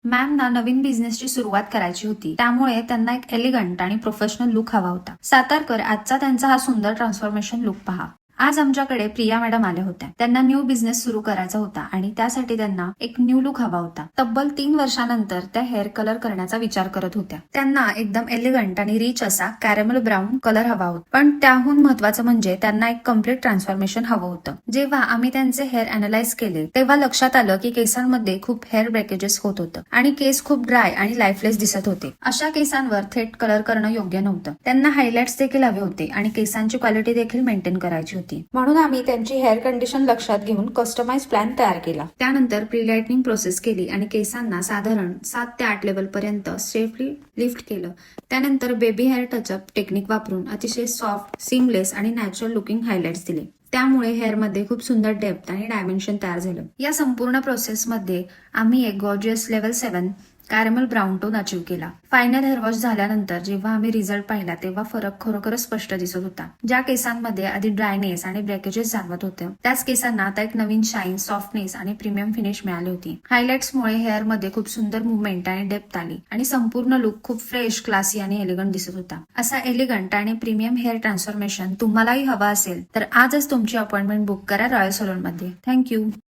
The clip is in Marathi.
मॅमना नवीन बिझनेसची सुरुवात करायची होती, त्यामुळे त्यांना एक एलिगंट आणि प्रोफेशनल लुक हवा होता. सातारकर आजचा त्यांचा हा सुंदर ट्रान्सफॉर्मेशन लुक पहा. आज आमच्याकडे प्रिया मॅडम आल्या होत्या. त्यांना न्यू बिझनेस सुरू करायचा होता आणि त्यासाठी त्यांना एक न्यू लुक हवा होता. तब्बल 3 वर्षानंतर त्या हेअर कलर करण्याचा विचार करत होत्या. त्यांना एकदम एलिगंट आणि रिच असा कॅरेमल ब्राऊन कलर हवा होता. पण त्याहून महत्वाचं म्हणजे त्यांना एक कम्प्लीट ट्रान्सफॉर्मेशन हवं होतं. जेव्हा आम्ही त्यांचे हेअर अनालाइज केले तेव्हा लक्षात आलं की केसांमध्ये खूप हेअर ब्रेकेजेस होत होतं आणि केस खूप ड्राय आणि लाईफलेस दिसत होते. अशा केसांवर थेट कलर करणं योग्य नव्हतं. त्यांना हायलाइट्स देखील हवे होते आणि केसांची क्वालिटी देखील मेंटेन करायची होती. म्हणून आम्ही त्यांची हेअर कंडिशन लक्षात घेऊन कस्टमाइज प्लॅन तयार केला. त्यानंतर प्रीलाइटनिंग प्रोसेस केली आणि केसांना साधारण 7 ते 8 लेवल पर्यंत सेफली लिफ्ट केलं. त्यानंतर बेबी हेअर टचअप टेक्निक वापरून अतिशय सॉफ्ट, सिमलेस आणि नॅचरल लुकिंग हायलाइट्स दिले. त्यामुळे हेअरमध्ये खूप सुंदर डेप्थ आणि डायमेन्शन तयार झालं. या संपूर्ण प्रोसेसमध्ये आम्ही एक gorgeous level 7 caramel brown tone achieve केला. फायनल हेअर वॉश झाल्यानंतर जेव्हा आम्ही रिझल्ट पाहिला तेव्हा फरक खरोखरच स्पष्ट दिसत होता. ज्या केसांमध्ये आधी ड्रायनेस आणि ब्रेकेजेस जाणवत होते त्याच केसांना आता एक नवीन शाईन, सॉफ्टनेस आणि प्रीमियम फिनिश मिळाली होती. हायलाइट्समुळे हेअरमध्ये खूप सुंदर मुवमेंट आणि डेप्थ आली आणि संपूर्ण लुक खूप फ्रेश, क्लासी आणि एलिगंट दिसत होता. असा एलिगंट आणि प्रीमियम हेअर ट्रान्सफॉर्मेशन तुम्हालाही हवा असेल तर आजच तुमची अपॉइंटमेंट बुक करा रॉयल सलून मध्ये. थँक्यू.